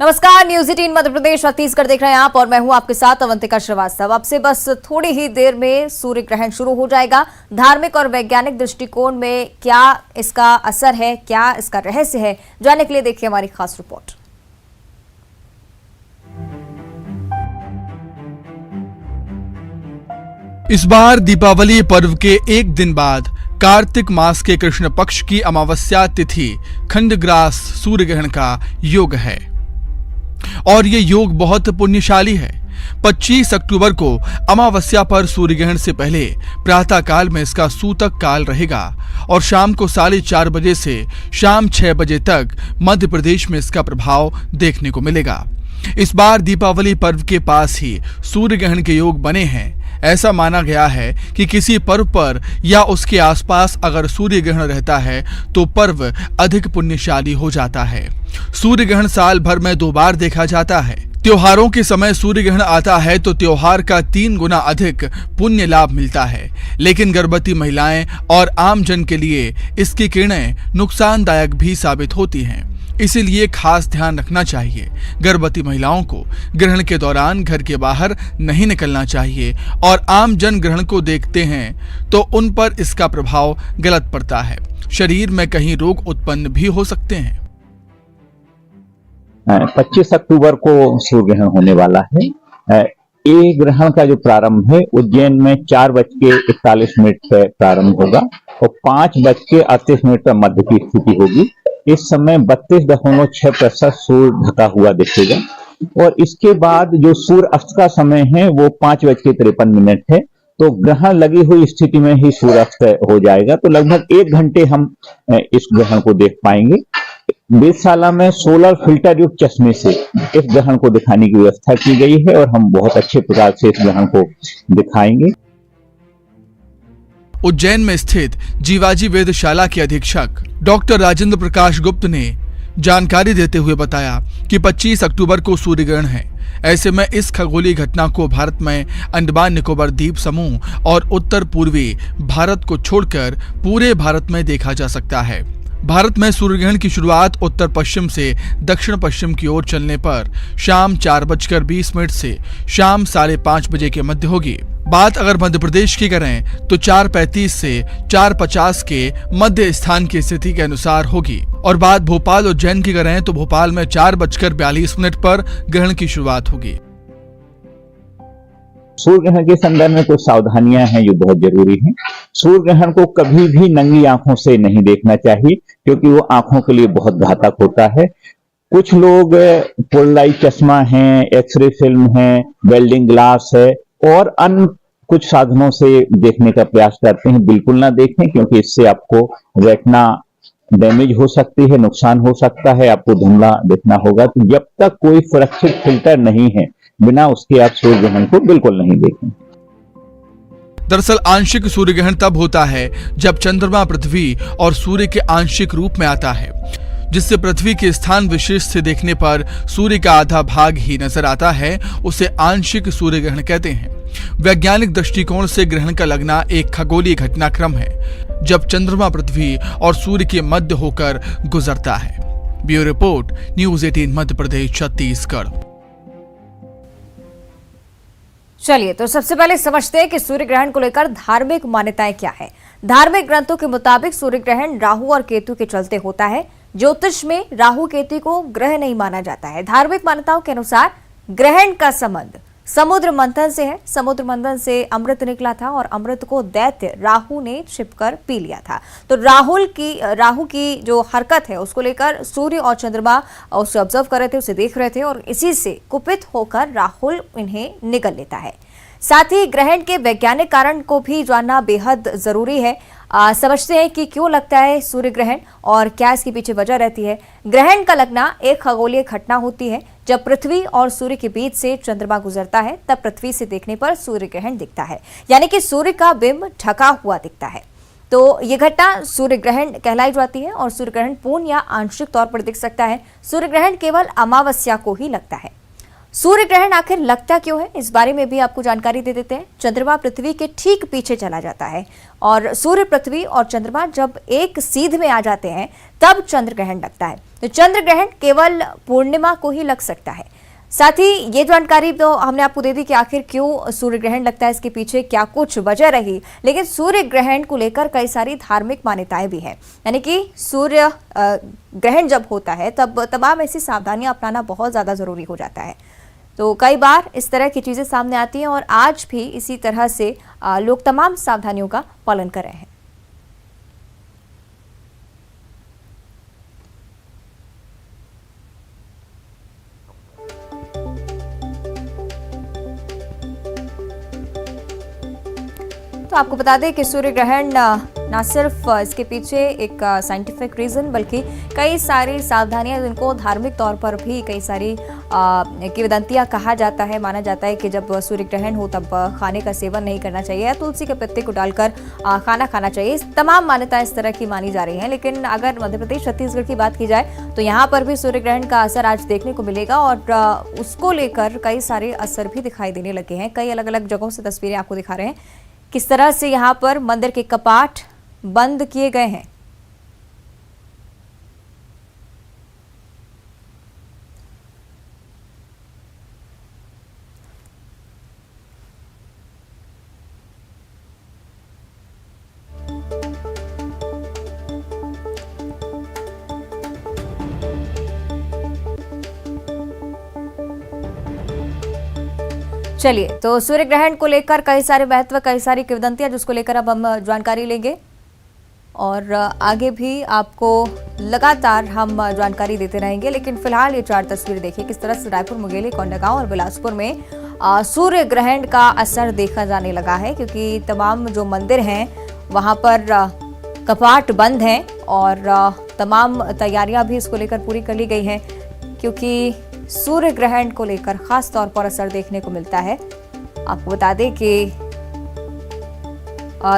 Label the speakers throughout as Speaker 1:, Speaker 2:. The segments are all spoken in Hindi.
Speaker 1: नमस्कार, न्यूज 18 मध्य प्रदेश छत्तीसगढ़ देख रहे हैं आप और मैं हूं आपके साथ अवंतिका श्रीवास्तव। अब से बस थोड़ी ही देर में सूर्य ग्रहण शुरू हो जाएगा। धार्मिक और वैज्ञानिक दृष्टिकोण में क्या इसका असर है, क्या इसका रहस्य है, जानने के लिए देखिए हमारी खास रिपोर्ट।
Speaker 2: इस बार दीपावली पर्व के एक दिन बाद कार्तिक मास के कृष्ण पक्ष की अमावस्या तिथि खंडग्रास सूर्य ग्रहण का योग है और ये योग बहुत पुण्यशाली है। 25 अक्टूबर को अमावस्या पर सूर्य ग्रहण से पहले प्रातः काल में इसका सूतक काल रहेगा और शाम को 4:30 बजे से शाम 6 बजे तक मध्य प्रदेश में इसका प्रभाव देखने को मिलेगा। इस बार दीपावली पर्व के पास ही सूर्य ग्रहण के योग बने हैं। ऐसा माना गया है कि किसी पर्व पर या उसके आसपास अगर सूर्य ग्रहण रहता है तो पर्व अधिक पुण्यशाली हो जाता है। सूर्य ग्रहण साल भर में 2 बार देखा जाता है। त्योहारों के समय सूर्य ग्रहण आता है तो त्योहार का 3 गुना अधिक पुण्य लाभ मिलता है, लेकिन गर्भवती महिलाएं और आम जन के लिए इसकी किरणें नुकसानदायक भी साबित होती हैं। इसीलिए खास ध्यान रखना चाहिए। गर्भवती महिलाओं को ग्रहण के दौरान घर के बाहर नहीं निकलना चाहिए और आम जन ग्रहण को देखते हैं तो उन पर इसका प्रभाव गलत पड़ता है। शरीर में कहीं रोग उत्पन्न भी हो सकते हैं।
Speaker 3: 25 अक्टूबर को सूर्य ग्रहण होने वाला है। ये ग्रहण का जो प्रारंभ है उज्जैन में 4:41 से प्रारंभ होगा और 5:38 पर मध्य की स्थिति होगी। इस समय 32.6% सूर्य ढका हुआ दिखेगा और इसके बाद जो सूर्य अस्त का समय है वो 5:53 है। तो ग्रहण लगी हुई स्थिति में ही सूर्य अस्त हो जाएगा, तो लगभग 1 घंटे हम इस ग्रहण को देख पाएंगे। वेधशाला में सोलर फिल्टर युक्त चश्मे से इस ग्रहण को दिखाने की व्यवस्था की गई है और हम बहुत अच्छे प्रकार से इस ग्रहण को दिखाएंगे।
Speaker 2: उज्जैन में स्थित जीवाजी वेधशाला के अधीक्षक डॉक्टर राजेंद्र प्रकाश गुप्त ने जानकारी देते हुए बताया कि 25 अक्टूबर को सूर्य ग्रहण है। ऐसे में इस खगोलीय घटना को भारत में अंडमान निकोबार द्वीप समूह और उत्तर पूर्वी भारत को छोड़कर पूरे भारत में देखा जा सकता है। भारत में सूर्य ग्रहण की शुरुआत उत्तर पश्चिम से दक्षिण पश्चिम की ओर चलने पर शाम 4:20 से शाम 5:30 बजे के मध्य होगी। बात अगर मध्य प्रदेश की करें तो 4:35 से 4:50 के मध्य स्थान की स्थिति के अनुसार होगी और बात भोपाल और उज्जैन की करें तो भोपाल में 4:42 पर ग्रहण की शुरुआत होगी।
Speaker 3: सूर्य ग्रहण के संदर्भ में कुछ सावधानियां हैं जो बहुत जरूरी हैं। सूर्य ग्रहण को कभी भी नंगी आंखों से नहीं देखना चाहिए क्योंकि वो आंखों के लिए बहुत घातक होता है। कुछ लोग पोलराइज चश्मा है, एक्सरे फिल्म है, वेल्डिंग ग्लास है और अन्य कुछ साधनों से देखने का प्रयास करते हैं। बिल्कुल ना देखें क्योंकि इससे आपको रेटिना डैमेज हो सकती है, नुकसान हो सकता है, आपको धुंधला देखना होगा। तो जब तक कोई सुरक्षित फिल्टर नहीं है बिना उसके आप सूर्य ग्रहण को बिल्कुल नहीं देखें।
Speaker 2: दरअसल आंशिक सूर्य ग्रहण तब होता है जब चंद्रमा पृथ्वी और सूर्य के आंशिक रूप में आता है, जिससे पृथ्वी के स्थान विशेष से देखने पर सूर्य का आधा भाग ही नजर आता है। उसे आंशिक सूर्य ग्रहण कहते हैं। वैज्ञानिक दृष्टिकोण से ग्रहण का लगना एक खगोलीय घटनाक्रम है जब चंद्रमा पृथ्वी और सूर्य के मध्य होकर गुजरता है। Bureau report, news 18 Madhya Pradesh Chhattisgarh.
Speaker 1: चलिए तो सबसे पहले समझते हैं कि सूर्य ग्रहण को लेकर धार्मिक मान्यताएं क्या है। धार्मिक ग्रंथों के मुताबिक सूर्य ग्रहण राहु और केतु के चलते होता है। ज्योतिष में राहु केतु को ग्रह नहीं माना जाता है। धार्मिक मान्यताओं के अनुसार ग्रहण का संबंध समुद्र मंथन से है। समुद्र मंथन से अमृत निकला था और अमृत को दैत्य राहु ने छिपकर पी लिया था। तो राहु की जो हरकत है उसको लेकर सूर्य और चंद्रमा उसे ऑब्जर्व कर रहे थे, उसे देख रहे थे और इसी से कुपित होकर राहुल इन्हें निगल लेता है। साथ ही ग्रहण के वैज्ञानिक कारण को भी जानना बेहद जरूरी है। समझते हैं कि क्यों लगता है सूर्य ग्रहण और क्या इसके पीछे वजह रहती है। ग्रहण का लगना एक खगोलीय घटना होती है। जब पृथ्वी और सूर्य के बीच से चंद्रमा गुजरता है तब पृथ्वी से देखने पर सूर्य ग्रहण दिखता है, यानी कि सूर्य का बिंब ढका हुआ दिखता है। तो ये घटना सूर्य ग्रहण कहलाई जाती है और सूर्य ग्रहण पूर्ण या आंशिक तौर पर दिख सकता है। सूर्य ग्रहण केवल अमावस्या को ही लगता है। सूर्य ग्रहण आखिर लगता क्यों है, इस बारे में भी आपको जानकारी दे देते हैं। चंद्रमा पृथ्वी के ठीक पीछे चला जाता है और सूर्य, पृथ्वी और चंद्रमा जब एक सीध में आ जाते हैं तब चंद्र ग्रहण लगता है। तो चंद्र ग्रहण केवल पूर्णिमा को ही लग सकता है। साथ ही ये जानकारी तो हमने आपको दे दी कि आखिर क्यों सूर्य ग्रहण लगता है, इसके पीछे क्या कुछ वजह रही। लेकिन सूर्य ग्रहण को लेकर कई सारी धार्मिक मान्यताएं भी हैं, यानी कि सूर्य ग्रहण जब होता है तब तमाम ऐसी सावधानियां अपनाना बहुत ज्यादा जरूरी हो जाता है। तो कई बार इस तरह की चीजें सामने आती हैं और आज भी इसी तरह से लोग तमाम सावधानियों का पालन कर रहे हैं। तो आपको बता दें कि सूर्य ग्रहण ना सिर्फ इसके पीछे एक साइंटिफिक रीजन, बल्कि कई सारी सावधानियां, जिनको धार्मिक तौर पर भी कई सारी किंवदंतियां कहा जाता है। माना जाता है कि जब सूर्य ग्रहण हो तब खाने का सेवन नहीं करना चाहिए या तुलसी के पत्ते को डालकर खाना खाना चाहिए। तमाम मान्यताएं इस तरह की मानी जा रही हैं। लेकिन अगर मध्य प्रदेश, छत्तीसगढ़ की बात की जाए तो यहाँ पर भी सूर्य ग्रहण का असर आज देखने को मिलेगा और उसको लेकर कई सारे असर भी दिखाई देने लगे हैं। कई अलग अलग जगहों से तस्वीरें आपको दिखा रहे हैं किस तरह से यहाँ पर मंदिर के कपाट बंद किए गए हैं। चलिए, तो सूर्य ग्रहण को लेकर कई सारे महत्व, कई सारी किंवदंतियां, जिसको लेकर अब हम जानकारी लेंगे और आगे भी आपको लगातार हम जानकारी देते रहेंगे। लेकिन फिलहाल ये 4 तस्वीरें देखिए किस तरह से रायपुर, मुंगेली, कोंडागांव और बिलासपुर में सूर्य ग्रहण का असर देखा जाने लगा है, क्योंकि तमाम जो मंदिर हैं वहां पर कपाट बंद हैं और तमाम तैयारियां भी इसको लेकर पूरी कर ली गई हैं, क्योंकि सूर्य ग्रहण को लेकर खास तौर पर असर देखने को मिलता है। आपको बता दें कि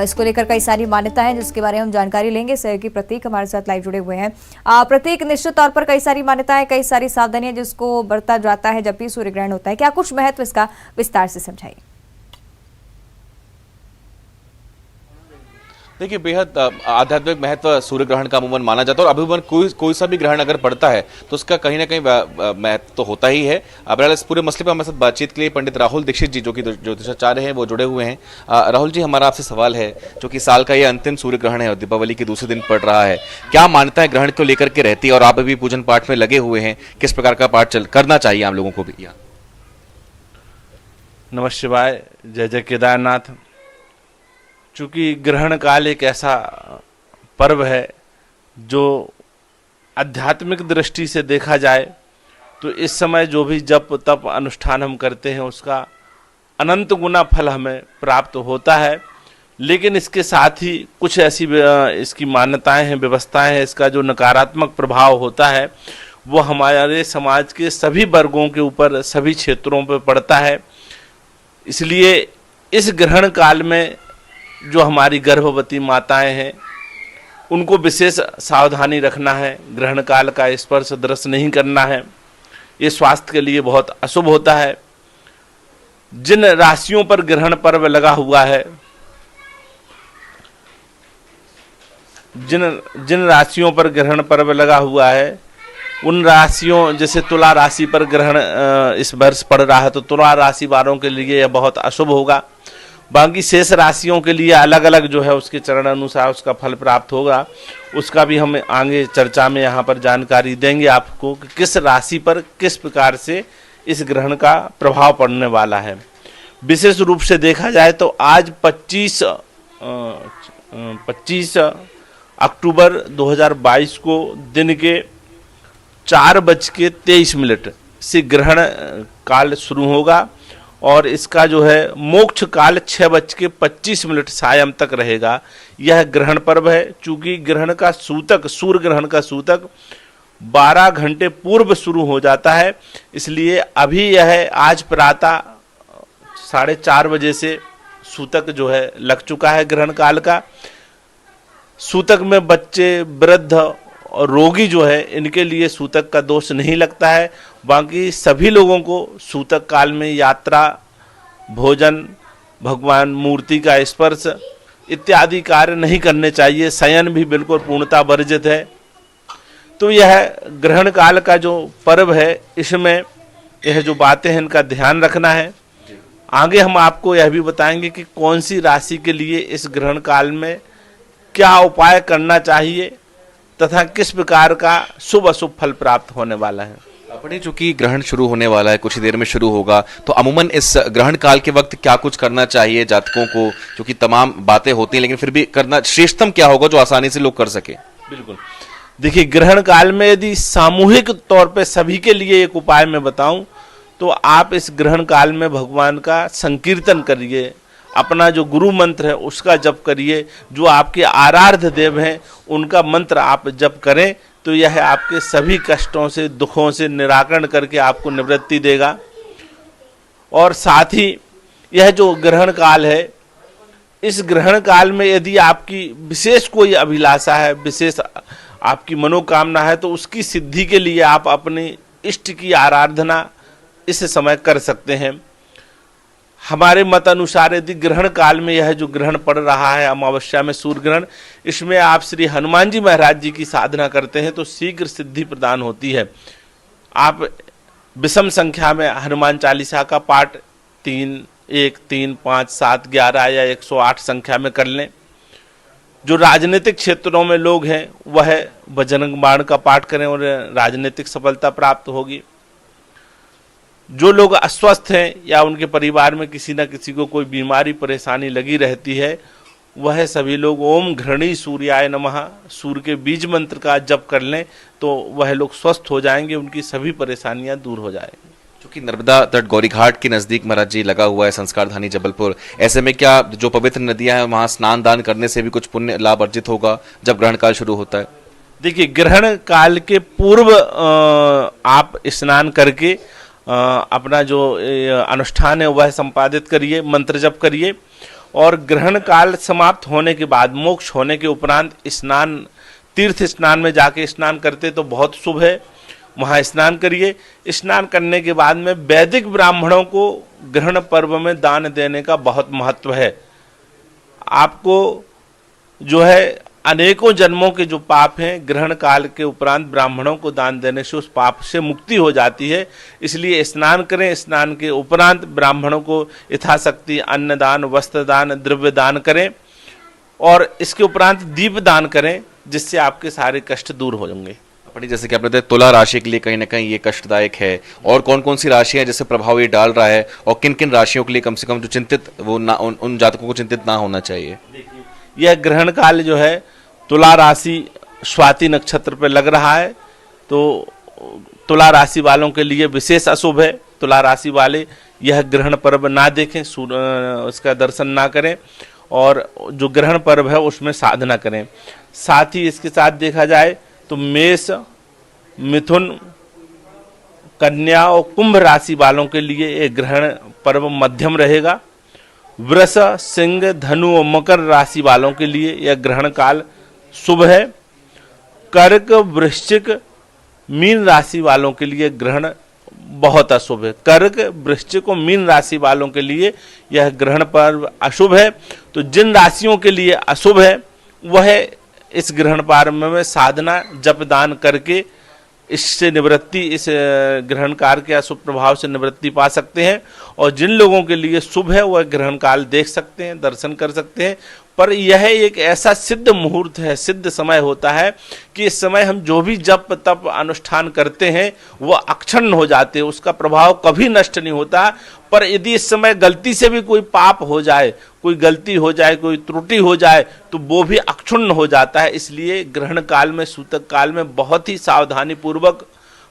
Speaker 1: इसको लेकर कई सारी मान्यता है, जिसके बारे में हम जानकारी लेंगे। सहयोगी प्रतीक हमारे साथ लाइव जुड़े हुए हैं। प्रतीक, निश्चित तौर पर कई सारी मान्यताएं, कई सारी सावधानियां जिसको बरता जाता है जब भी सूर्य ग्रहण होता है, क्या कुछ महत्व इसका विस्तार से समझाइए।
Speaker 4: देखिए, बेहद आध्यात्मिक महत्व सूर्य ग्रहण का अमूमन माना जाता है और अमूमन कोई सा भी ग्रहण अगर पड़ता है तो उसका कहीं ना कहीं महत्व तो होता ही है। अब इस पूरे मसले पर हमारे साथ बातचीत के लिए पंडित राहुल दीक्षित जी, जो कि ज्योतिषाचार्य हैं, वो जुड़े हुए हैं। राहुल जी, हमारा आपसे सवाल है, जो कि साल का ये अंतिम सूर्य ग्रहण है और दीपावली के दूसरे दिन पड़ रहा है, क्या मान्यताएं ग्रहण को लेकर के रहती है और आप अभी पूजन पाठ में लगे हुए हैं, किस प्रकार का पाठ करना चाहिए आम लोगों को भी?
Speaker 5: नमः शिवाय, जय जय केदारनाथ। चूँकि ग्रहण काल एक ऐसा पर्व है जो आध्यात्मिक दृष्टि से देखा जाए तो इस समय जो भी जप तप अनुष्ठान हम करते हैं उसका अनंत गुना फल हमें प्राप्त होता है। लेकिन इसके साथ ही कुछ ऐसी इसकी मान्यताएं हैं, व्यवस्थाएं हैं, इसका जो नकारात्मक प्रभाव होता है वो हमारे समाज के सभी वर्गों के ऊपर, सभी क्षेत्रों पर पड़ता है। इसलिए इस ग्रहण काल में जो हमारी गर्भवती माताएं हैं उनको विशेष सावधानी रखना है। ग्रहण काल का स्पर्श दृश्य नहीं करना है, ये स्वास्थ्य के लिए बहुत अशुभ होता है। जिन राशियों पर ग्रहण पर्व लगा हुआ है, जिन राशियों पर ग्रहण पर्व लगा हुआ है उन राशियों, जैसे तुला राशि पर ग्रहण इस वर्ष पड़ रहा है तो तुला राशि वालों के लिए यह बहुत अशुभ होगा। बाकी शेष राशियों के लिए अलग अलग जो है उसके चरण अनुसार उसका फल प्राप्त होगा। उसका भी हम आगे चर्चा में यहाँ पर जानकारी देंगे आपको कि किस राशि पर किस प्रकार से इस ग्रहण का प्रभाव पड़ने वाला है। विशेष रूप से देखा जाए तो आज 25 अक्टूबर 2022 को दिन के 4:23 से ग्रहण काल शुरू होगा और इसका जो है मोक्ष काल 6:25 सायं तक रहेगा। यह ग्रहण पर्व है। चूंकि ग्रहण का सूतक, सूर्य ग्रहण का सूतक 12 घंटे पूर्व शुरू हो जाता है, इसलिए अभी यह आज प्रातः 4:30 बजे से सूतक जो है लग चुका है ग्रहण काल का। सूतक में बच्चे, वृद्ध रोगी जो है इनके लिए सूतक का दोष नहीं लगता है। बाकी सभी लोगों को सूतक काल में यात्रा, भोजन, भगवान मूर्ति का स्पर्श इत्यादि कार्य नहीं करने चाहिए। शयन भी बिल्कुल पूर्णता वर्जित है। तो यह ग्रहण काल का जो पर्व है, इसमें यह जो बातें हैं इनका ध्यान रखना है। आगे हम आपको यह भी बताएंगे कि कौन सी राशि के लिए इस ग्रहण काल में क्या उपाय करना चाहिए तथा किस प्रकार का शुभ अशुभ फल प्राप्त होने वाला है।
Speaker 4: अपने चूंकि ग्रहण शुरू होने वाला है, कुछ ही देर में शुरू होगा, तो अमूमन इस ग्रहण काल के वक्त क्या कुछ करना चाहिए जातकों को? क्योंकि तमाम बातें होती हैं, लेकिन फिर भी करना श्रेष्ठतम क्या होगा जो आसानी से लोग कर सके?
Speaker 5: बिल्कुल, देखिए ग्रहण काल में यदि सामूहिक तौर पे सभी के लिए एक उपाय मैं बताऊं तो आप इस ग्रहण काल में भगवान का संकीर्तन करिए, अपना जो गुरु मंत्र है उसका जप करिए, जो आपके आराध्य देव हैं उनका मंत्र आप जप करें तो यह आपके सभी कष्टों से, दुखों से निराकरण करके आपको निवृत्ति देगा। और साथ ही यह जो ग्रहण काल है, इस ग्रहण काल में यदि आपकी विशेष कोई अभिलाषा है, विशेष आपकी मनोकामना है, तो उसकी सिद्धि के लिए आप अपने इष्ट की आराधना इस समय कर सकते हैं। हमारे मत अनुसार यदि ग्रहण काल में यह जो ग्रहण पड़ रहा है अमावस्या में सूर्य ग्रहण, इसमें आप श्री हनुमान जी महाराज जी की साधना करते हैं तो शीघ्र सिद्धि प्रदान होती है। आप विषम संख्या में हनुमान चालीसा का पाठ 3, 1, 3, 5, 7, 11 या 108 संख्या में कर लें। जो राजनीतिक क्षेत्रों में लोग हैं वह बजरंग बाण का पाठ करें और राजनीतिक सफलता प्राप्त होगी। जो लोग अस्वस्थ हैं या उनके परिवार में किसी न किसी को कोई बीमारी परेशानी लगी रहती है, वह सभी लोग ओम घृणी सूर्याय नमः सूर्य के बीज मंत्र का जप कर लें तो वह लोग स्वस्थ हो जाएंगे, उनकी सभी परेशानियां दूर हो जाएंगी।
Speaker 4: क्योंकि नर्मदा तट गौरी घाट के नजदीक महाराज जी लगा हुआ है संस्कार धानी जबलपुर, ऐसे में क्या जो पवित्र नदियां हैं वहां स्नान दान करने से भी कुछ पुण्य लाभ अर्जित होगा जब ग्रहण काल शुरू होता है?
Speaker 5: देखिए, ग्रहण काल के पूर्व आप स्नान करके अपना जो अनुष्ठान है वह संपादित करिए, मंत्र जप करिए और ग्रहण काल समाप्त होने के बाद, मोक्ष होने के उपरांत स्नान, तीर्थ स्नान में जाके स्नान करते तो बहुत शुभ है, वहाँ स्नान करिए। स्नान करने के बाद में वैदिक ब्राह्मणों को ग्रहण पर्व में दान देने का बहुत महत्व है। आपको जो है अनेकों जन्मों के जो पाप हैं, ग्रहण काल के उपरांत ब्राह्मणों को दान देने से उस पाप से मुक्ति हो जाती है। इसलिए स्नान करें, स्नान के उपरांत ब्राह्मणों को यथाशक्ति अन्न दान, वस्त्र दान, द्रव्य दान करें और इसके उपरांत दीप दान करें, जिससे आपके सारे कष्ट दूर हो जाएंगे।
Speaker 4: अपनी जैसे कि आपने बताया तुला राशि के लिए कहीं ना कहीं ये कष्टदायक है, और कौन कौन सी राशियां जिससे प्रभाव ये डाल रहा है और किन किन राशियों के लिए कम से कम जो चिंतित वो ना उन जातकों को चिंतित ना होना चाहिए?
Speaker 5: यह ग्रहण काल जो है तुला राशि स्वाति नक्षत्र पर लग रहा है तो तुला राशि वालों के लिए विशेष अशुभ है। तुला राशि वाले यह ग्रहण पर्व ना देखें, उसका दर्शन ना करें और जो ग्रहण पर्व है उसमें साधना करें। साथ ही इसके साथ देखा जाए तो मेष, मिथुन, कन्या और कुंभ राशि वालों के लिए एक ग्रहण पर्व मध्यम रहेगा। वृष, सिंह, धनु और मकर राशि वालों के लिए यह ग्रहण काल शुभ है। कर्क, वृश्चिक, मीन राशि वालों के लिए ग्रहण बहुत अशुभ है। कर्क, वृश्चिक और मीन राशि वालों के लिए यह ग्रहण पर्व अशुभ है। तो जिन राशियों के लिए अशुभ है वह इस ग्रहण पर्व में साधना जप दान करके इससे निवृत्ति, इस ग्रहण काल के अशुभ प्रभाव से निवृत्ति पा सकते हैं। और जिन लोगों के लिए शुभ है वह ग्रहण काल देख सकते हैं, दर्शन कर सकते हैं। पर यह एक ऐसा सिद्ध मुहूर्त है, सिद्ध समय होता है कि इस समय हम जो भी जप तप अनुष्ठान करते हैं वह अक्षुण्ण हो जाते हैं, उसका प्रभाव कभी नष्ट नहीं होता। पर यदि इस समय गलती से भी कोई पाप हो जाए, कोई गलती हो जाए, कोई त्रुटि हो जाए तो वो भी अक्षुण्ण हो जाता है। इसलिए ग्रहण काल में, सूतक काल में बहुत ही सावधानी पूर्वक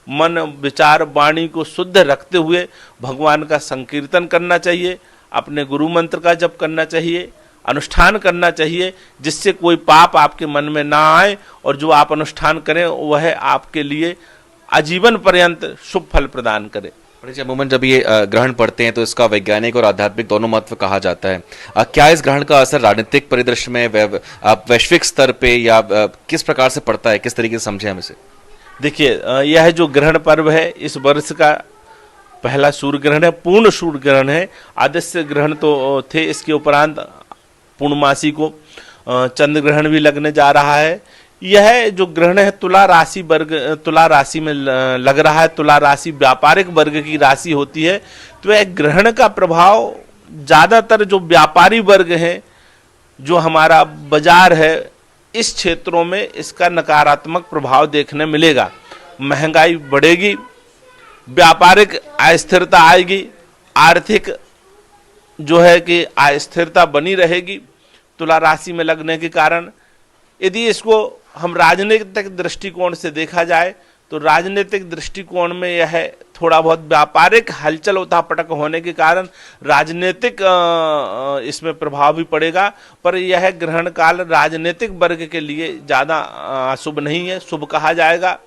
Speaker 5: मन, विचार, वाणी को शुद्ध रखते हुए भगवान का संकीर्तन करना चाहिए, अपने गुरु मंत्र का जप करना चाहिए, अनुष्ठान करना चाहिए, जिससे कोई पाप आपके मन में ना आए और जो आप अनुष्ठान करें वह आपके लिए आजीवन पर्यंत शुभ फल प्रदान करे।
Speaker 4: पंडित जी, अमूमन जब ये ग्रहण पड़ते हैं तो इसका वैज्ञानिक और आध्यात्मिक दोनों महत्व कहा जाता है। क्या इस ग्रहण का असर राजनीतिक परिदृश्य में वैश्विक स्तर पे या किस प्रकार से पड़ता है, किस तरीके से समझे हम इसे?
Speaker 5: देखिए, यह जो ग्रहण पर्व है इस वर्ष का पहला सूर्य ग्रहण है, पूर्ण सूर्य ग्रहण है। आदित्य ग्रहण तो थे, इसके उपरांत पूर्णमासी को चंद्र ग्रहण भी लगने जा रहा है। यह जो ग्रहण है तुला राशि में लग रहा है। तुला राशि व्यापारिक वर्ग की राशि होती है, तो यह ग्रहण का प्रभाव ज्यादातर जो व्यापारी वर्ग है, जो हमारा बाजार है, इस क्षेत्रों में इसका नकारात्मक प्रभाव देखने मिलेगा। महंगाई बढ़ेगी, व्यापारिक अस्थिरता आएगी, आर्थिक जो है कि अस्थिरता बनी रहेगी तुला राशि में लगने के कारण। यदि इसको हम राजनीतिक दृष्टिकोण से देखा जाए तो राजनीतिक दृष्टिकोण में यह थोड़ा बहुत व्यापारिक हलचल उठापटक होने के कारण राजनीतिक इसमें प्रभाव भी पड़ेगा, पर यह ग्रहण काल राजनीतिक वर्ग के लिए ज़्यादा शुभ नहीं है, शुभ कहा जाएगा।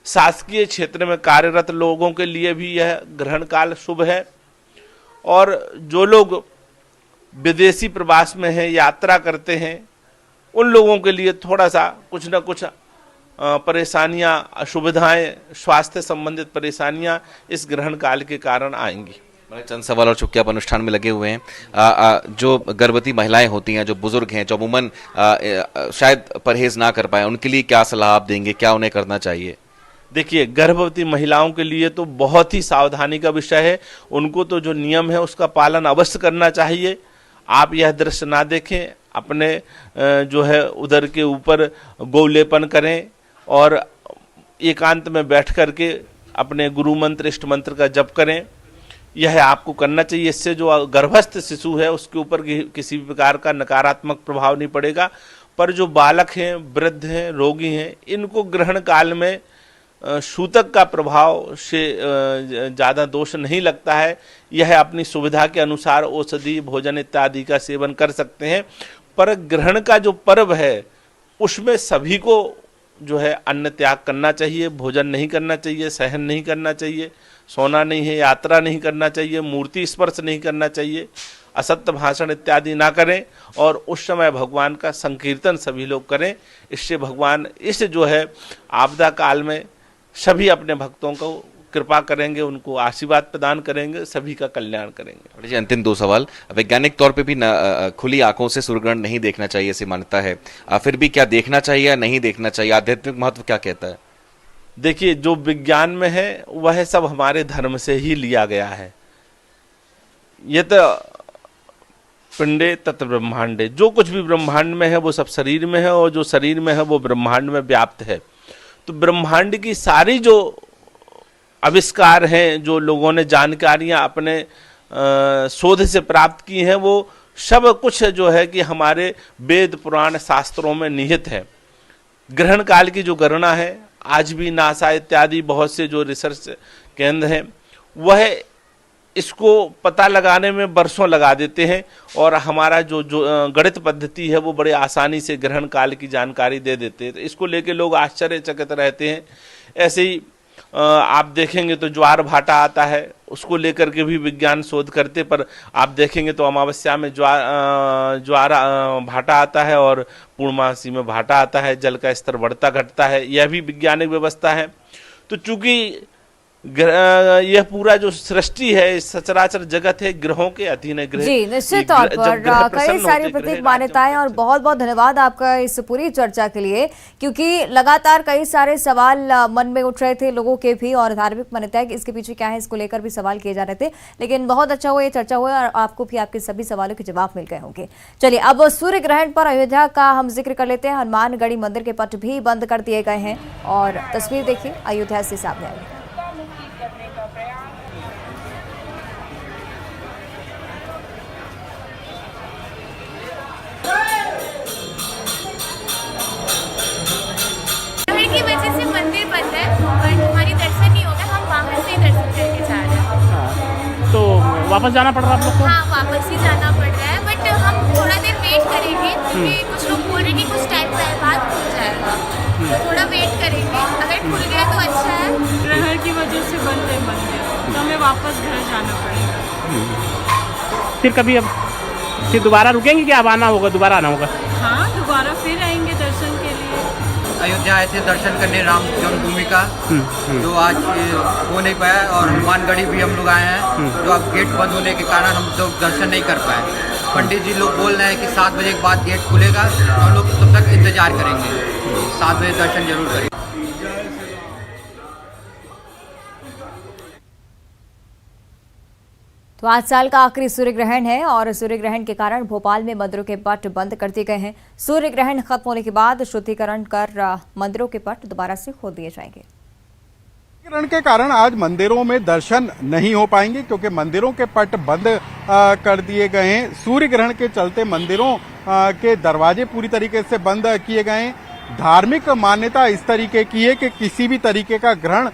Speaker 5: शासकीय क्षेत्र में कार्यरत लोगों के लिए भी यह ग्रहण काल शुभ है, और जो लोग विदेशी प्रवास में हैं, यात्रा करते हैं, उन लोगों के लिए थोड़ा सा कुछ न कुछ परेशानियां, असुविधाएं, स्वास्थ्य संबंधित परेशानियां इस ग्रहण काल के कारण आएंगी।
Speaker 4: चंद सवाल और चुपके आप अनुष्ठान में लगे हुए हैं। जो गर्भवती महिलाएं होती हैं, जो बुजुर्ग हैं, जो अमूमन शायद परहेज ना कर पाए, उनके लिए क्या सलाह आप देंगे, क्या उन्हें करना चाहिए?
Speaker 5: देखिए, गर्भवती महिलाओं के लिए तो बहुत ही सावधानी का विषय है। उनको तो जो नियम है उसका पालन अवश्य करना चाहिए। आप यह दृश्य ना देखें, अपने जो है उदर के ऊपर गौलेपन करें और एकांत में बैठ करके अपने गुरु मंत्र, इष्ट मंत्र का जप करें। यह आपको करना चाहिए। इससे जो गर्भस्थ शिशु है उसके ऊपर किसी भी प्रकार का नकारात्मक प्रभाव नहीं पड़ेगा। पर जो बालक हैं, वृद्ध हैं, रोगी हैं, इनको ग्रहण काल में सूतक का प्रभाव से ज़्यादा दोष नहीं लगता है। यह अपनी सुविधा के अनुसार औषधि, भोजन इत्यादि का सेवन कर सकते हैं। पर ग्रहण का जो पर्व है उसमें सभी को जो है अन्न त्याग करना चाहिए, भोजन नहीं करना चाहिए, सहन नहीं करना चाहिए, सोना नहीं है, यात्रा नहीं करना चाहिए, मूर्ति स्पर्श नहीं करना चाहिए, असत्य भाषण इत्यादि ना करें, और उस समय भगवान का संकीर्तन सभी लोग करें। इससे भगवान इस जो है आपदा काल में सभी अपने भक्तों को कृपा करेंगे, उनको आशीर्वाद प्रदान करेंगे, सभी का कल्याण करेंगे।
Speaker 4: जी, अंतिम दो सवाल। वैज्ञानिक तौर पे भी खुली आंखों से सूर्यग्रहण नहीं देखना चाहिए, ऐसी मान्यता है। फिर भी क्या देखना चाहिए या नहीं देखना चाहिए? आध्यात्मिक महत्व क्या कहता है?
Speaker 5: देखिए, जो विज्ञान में है वह सब हमारे धर्म से ही लिया गया है। ये तो पिंडे तत् ब्रह्मांडे, जो कुछ भी ब्रह्मांड में है वो सब शरीर में है, और जो शरीर में है वो ब्रह्मांड में व्याप्त है। तो ब्रह्मांड की सारी जो आविष्कार हैं, जो लोगों ने जानकारियां अपने शोध से प्राप्त की हैं, वो सब कुछ जो है कि हमारे वेद पुराण शास्त्रों में निहित है। ग्रहण काल की जो गणना है, आज भी नासा इत्यादि बहुत से जो रिसर्च केंद्र हैं वह इसको पता लगाने में वर्षों लगा देते हैं, और हमारा जो गणित पद्धति है वो बड़े आसानी से ग्रहण काल की जानकारी दे देते हैं। तो इसको लेके लोग आश्चर्यचकित रहते हैं। ऐसे ही आप देखेंगे तो ज्वार भाटा आता है, उसको लेकर के भी विज्ञान शोध करते, पर आप देखेंगे तो अमावस्या में ज्वार भाटा आता है और पूर्णमासी में भाटा आता है। जल का स्तर बढ़ता घटता है, यह भी वैज्ञानिक व्यवस्था है। तो चूंकि यह पूरा जो सृष्टि है, सचराचर जगत है, ग्रहों के अधीन है। ग्रह
Speaker 1: जी, निश्चित तौर पर कई सारी प्रतीक मान्यताएं, और बहुत बहुत धन्यवाद आपका इस पूरी चर्चा के लिए, क्योंकि लगातार कई सारे सवाल मन में उठ रहे थे लोगों के भी, और धार्मिक मान्यताएं इसके पीछे क्या है इसको लेकर भी सवाल किए जा रहे थे। लेकिन बहुत अच्छा हुआ ये चर्चा हुआ, और आपको भी आपके सभी सवालों के जवाब मिल गए होंगे। चलिए, अब सूर्य ग्रहण पर अयोध्या का हम जिक्र कर लेते हैं। हनुमानगढ़ी मंदिर के पट भी बंद कर दिए गए हैं, और तस्वीर देखिए अयोध्या से सामने आई।
Speaker 6: की वजह से मंदिर बंद है और हमारी दर्शन नहीं होगा, हम बाहर से ही दर्शन करके जा रहे हैं।
Speaker 7: तो वापस जाना पड़ रहा है आप लोग को?
Speaker 6: हाँ, वापस ही जाना पड़ रहा है, बट हम थोड़ा देर वेट करेंगे, क्योंकि कुछ लोग बोल रहे हैं कि कुछ टाइम बाद खुल जाएगा, तो थोड़ा वेट करेंगे। अगर खुल गया तो अच्छा है।
Speaker 8: ग्रहण की वजह से बंद है मंदिर, तो हमें वापस घर जाना पड़ेगा।
Speaker 7: फिर कभी अब फिर दोबारा रुकेंगे क्या? अब आना होगा, दोबारा आना होगा?
Speaker 8: हाँ, दोबारा फिर आएंगे दर्शन के लिए।
Speaker 9: अयोध्या आए थे दर्शन करने राम जन्मभूमि का, जो आज हो नहीं पाया, और हनुमानगढ़ी भी हम लोग आए हैं, जो अब गेट बंद होने के कारण हम लोग दर्शन नहीं कर पाए। पंडित जी लोग बोल रहे हैं कि 7 बजे के बाद गेट खुलेगा, तो हम लोग तब तक इंतजार करेंगे, 7 बजे दर्शन जरूर करेंगे।
Speaker 1: तो आज साल का आखिरी सूर्य ग्रहण है और सूर्य ग्रहण के कारण भोपाल में मंदिरों के पट बंद कर दिए गए हैं। सूर्य ग्रहण खत्म होने के बाद शुद्धिकरण कर मंदिरों के पट दोबारा से खोल दिए जाएंगे।
Speaker 10: ग्रहण के कारण आज मंदिरों में दर्शन नहीं हो पाएंगे, क्योंकि मंदिरों के पट बंद कर दिए गए हैं। सूर्य ग्रहण के चलते मंदिरों के दरवाजे पूरी तरीके से बंद किए गए हैं। धार्मिक मान्यता इस तरीके की है कि किसी भी तरीके का ग्रहण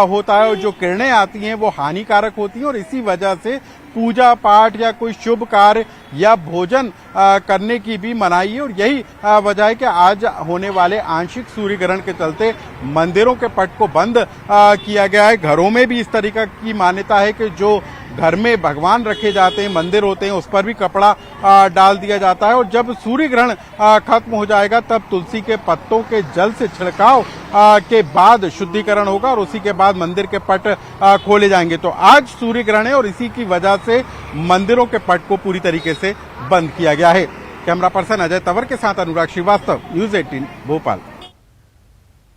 Speaker 10: होता है और जो किरणें आती हैं वो हानिकारक होती हैं, और इसी वजह से पूजा पाठ या कोई शुभ कार्य या भोजन करने की भी मनाही है। और यही वजह है कि आज होने वाले आंशिक सूर्य ग्रहण के चलते मंदिरों के पट को बंद किया गया है। घरों में भी इस तरीका की मान्यता है कि जो घर में भगवान रखे जाते हैं, मंदिर होते हैं, उस पर भी कपड़ा डाल दिया जाता है। और जब सूर्य ग्रहण खत्म हो जाएगा तब तुलसी के पत्तों के जल से छिड़काव के बाद शुद्धिकरण होगा और उसी के बाद मंदिर के पट खोले जाएंगे। तो आज सूर्य ग्रहण है और इसी की वजह से मंदिरों के पट को पूरी तरीके से बंद किया गया है। कैमरा पर्सन अजय तंवर के साथ अनुराग श्रीवास्तव, न्यूज 18 भोपाल।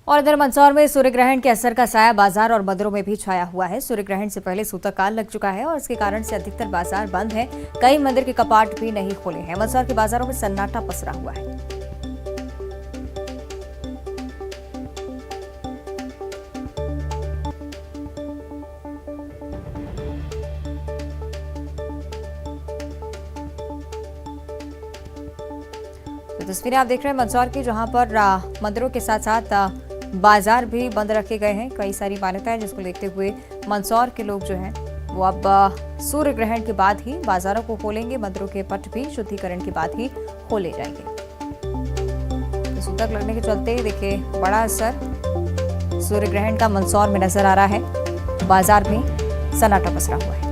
Speaker 1: और इधर मंदसौर में सूर्य ग्रहण के असर का साया बाजार और मंदिरों में भी छाया हुआ है। सूर्य ग्रहण से पहले सूतककाल लग चुका है और इसके कारण से अधिकतर बाजार बंद है। कई मंदिर के कपाट भी नहीं खोले हैं। मंदसौर के बाजारों में सन्नाटा पसरा हुआ है। तो तस्वीरें आप देख रहे हैं मंदसौर की, जहां पर मंदिरों के साथ साथ बाजार भी बंद रखे गए हैं। कई सारी मान्यताएं जिसको देखते हुए मंदसौर के लोग जो हैं वो अब सूर्य ग्रहण के बाद ही बाजारों को खोलेंगे। मंदिरों के पट भी शुद्धिकरण के बाद ही खोले जाएंगे। तो सूतक लगने के चलते देखिए बड़ा असर सूर्य ग्रहण का मंदसौर में नजर आ रहा है। बाजार में सन्नाटा पसरा हुआ है।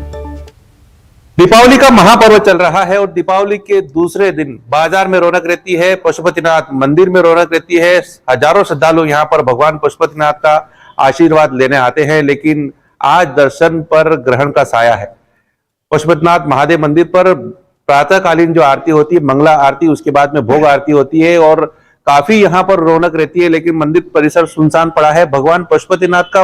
Speaker 11: दीपावली का महापर्व चल रहा है और दीपावली के दूसरे दिन बाजार में रौनक रहती है, पशुपतिनाथ मंदिर में रौनक रहती है। हजारों श्रद्धालु यहाँ पर भगवान पशुपतिनाथ का आशीर्वाद लेने आते हैं, लेकिन आज दर्शन पर ग्रहण का साया है। पशुपतिनाथ महादेव मंदिर पर प्रातःकालीन जो आरती होती है, मंगला आरती, उसके बाद में भोग आरती होती है और काफी यहाँ पर रौनक रहती है, लेकिन मंदिर परिसर सुनसान पड़ा है। भगवान पशुपतिनाथ का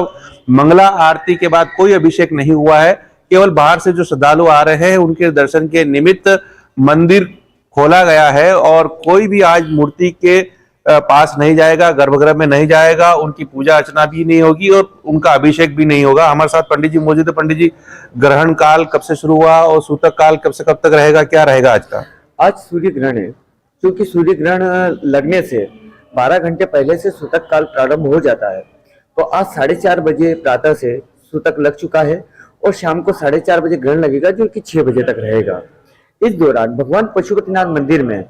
Speaker 11: मंगला आरती के बाद कोई अभिषेक नहीं हुआ है। केवल बाहर से जो श्रद्धालु आ रहे हैं उनके दर्शन के निमित्त मंदिर खोला गया है और कोई भी आज मूर्ति के पास नहीं जाएगा, गर्भगृह में नहीं जाएगा, उनकी पूजा अर्चना भी नहीं होगी और उनका अभिषेक भी नहीं होगा। हमारे साथ पंडित जी मौजूद है। पंडित जी, ग्रहण काल कब से शुरू हुआ और सूतक काल कब से कब तक रहेगा, क्या रहेगा आज का?
Speaker 12: आज सूर्य ग्रहण है, क्योंकि सूर्य ग्रहण लगने से 12 घंटे पहले से सूतक काल प्रारंभ हो जाता है। तो आज 4:30 बजे प्रातः से सूतक लग चुका है और शाम को 4:30 बजे ग्रहण लगेगा, जो कि 6 बजे तक रहेगा। इस दौरान भगवान पशुपतिनाथ मंदिर में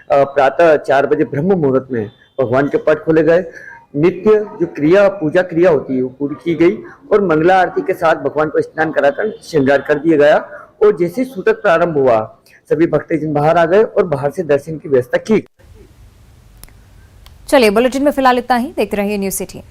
Speaker 12: प्रातः 4 बजे ब्रह्म मुहूर्त में भगवान के पट खोले गए। नित्य जो पूजा क्रिया होती है वो पूरी की गई और मंगला आरती के साथ भगवान को स्नान कराकर श्रृंगार कर दिया गया। और जैसे ही सूतक प्रारंभ हुआ सभी भक्तजन बाहर आ गए और बाहर से दर्शन की व्यवस्था की।
Speaker 1: चलिए बुलेटिन में फिलहाल इतना ही। देखते रहिए न्यूज़ 18।